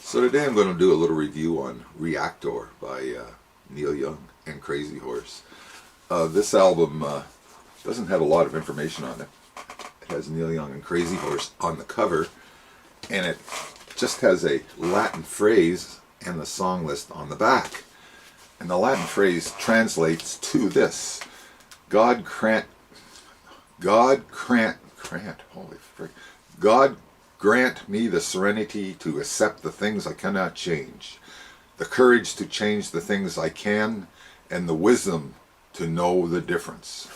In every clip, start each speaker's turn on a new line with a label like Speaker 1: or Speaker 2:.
Speaker 1: So today I'm going to do a little review on Reactor by Neil Young and Crazy Horse. This album doesn't have a lot of information on it. It has Neil Young and Crazy Horse on the cover, and it just has a Latin phrase and the song list on the back. And the Latin phrase translates to this: God grant, holy frick, God grant me the serenity to accept the things I cannot change, the courage to change the things I can, and the wisdom to know the difference.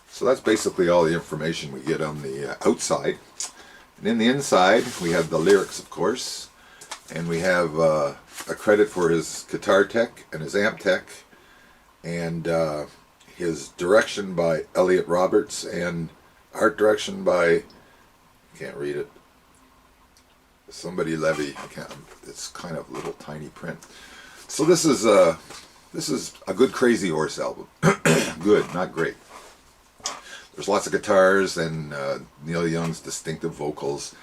Speaker 1: So that's basically all the information we get on the outside. And in the inside, we have the lyrics, of course, and we have a credit for his guitar tech and his amp tech, and his direction by Elliot Roberts, and art direction by, I can't read it, somebody Levy. I can't. It's kind of little tiny print. So this is a good Crazy Horse album. Good, not great. There's lots of guitars and Neil Young's distinctive vocals,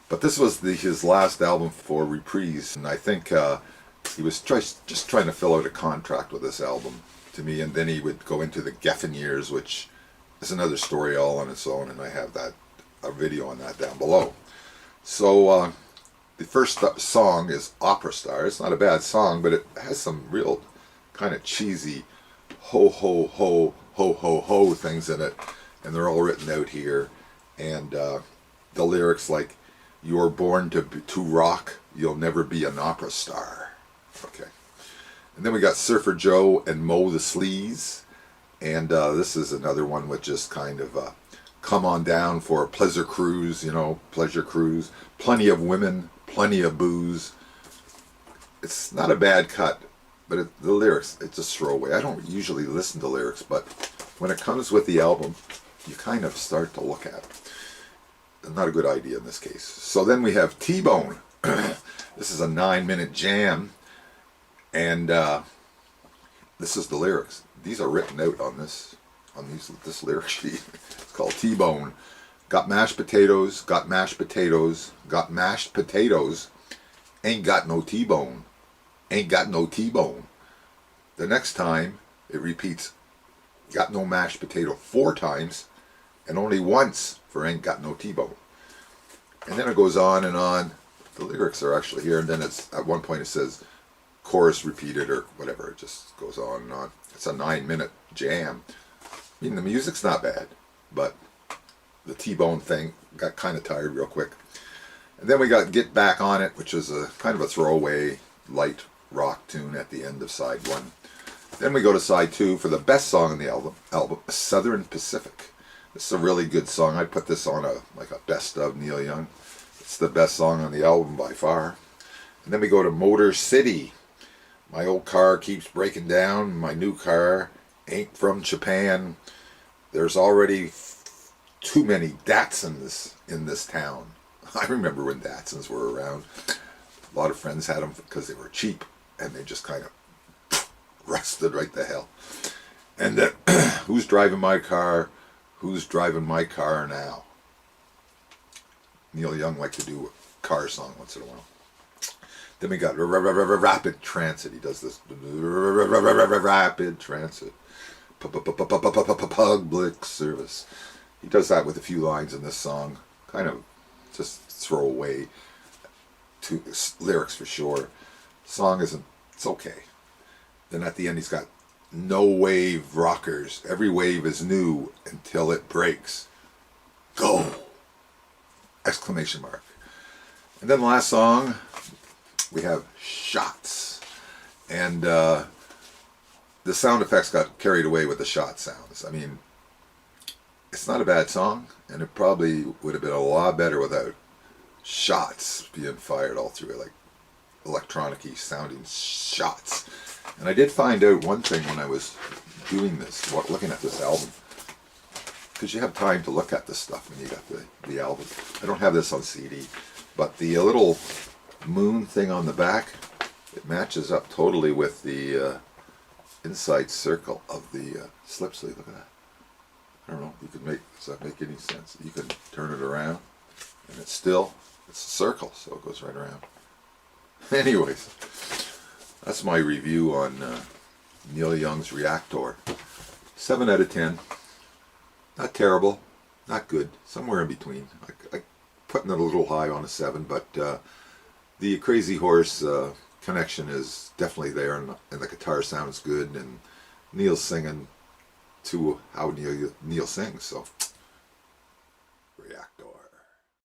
Speaker 1: but this was his last album for Reprise, and I think he was just trying to fill out a contract with this album, to me, and then he would go into the Geffen years, which is another story all on its own, and I have a video on that down below. So the first song is Opera Star. It's not a bad song, but it has some real kind of cheesy ho ho ho ho ho ho things in it, and they're all written out here. And the lyrics like, "You were born to rock, you'll never be an opera star." Okay. And then we got Surfer Joe and Mow the Sleaze, and this is another one with just kind of come on down for a pleasure cruise, pleasure cruise. Plenty of women, plenty of booze. It's not a bad cut, but the lyrics, it's a throwaway. I don't usually listen to lyrics, but when it comes with the album, you kind of start to look at it. Not a good idea in this case. So then we have T-Bone. This is a 9-minute jam, and this is the lyrics. These are written out on this lyric sheet. It's called T-Bone. Got mashed potatoes, got mashed potatoes, got mashed potatoes, ain't got no T-bone, ain't got no T-bone. The next time it repeats, got no mashed potato 4 times, and only once for ain't got no T-bone. And then it goes on and on. The lyrics are actually here, and then at one point it says chorus repeated or whatever. It just goes on and on. It's a 9-minute jam. I mean, the music's not bad, but the T-Bone thing got kind of tired real quick. And then we got Get Back on It, which is a kind of a throwaway light rock tune at the end of side 1. Then we go to side 2 for the best song on the album, Southern Pacific. This is a really good song. I'd put this on a best of Neil Young. It's the best song on the album by far. And then we go to Motor City. My old car keeps breaking down. My new car ain't from Japan. There's already too many Datsuns in this town. I remember when Datsuns were around. A lot of friends had them because they were cheap, and they just kind of rusted right the hell. And then, who's driving my car? Who's driving my car now? Neil Young liked to do a car song once in a while. Then we got Rapid Transit. He does this Rapid Transit. Public service. He does that with a few lines in this song. Kind of just throw away to lyrics for sure. Song it's okay. Then at the end he's got no wave rockers. Every wave is new until it breaks. Go! Exclamation mark. And then the last song, we have Shots. And the sound effects got carried away with the shot sounds. I mean, it's not a bad song, and it probably would have been a lot better without shots being fired all through it, like electronic-y sounding shots. And I did find out one thing when I was doing this, looking at this album, because you have time to look at this stuff when you got the album. I don't have this on CD, but the little moon thing on the back, it matches up totally with the inside circle of the slip sleeve. Look at that. I don't know, does that make any sense? You can turn it around, and it's a circle, so it goes right around. Anyways, that's my review on Neil Young's Reactor. 7 out of 10. Not terrible, not good, somewhere in between. I putting it a little high on a 7, but the Crazy Horse connection is definitely there, and the guitar sounds good, and Neil's singing to how Neil sings, so Reactor.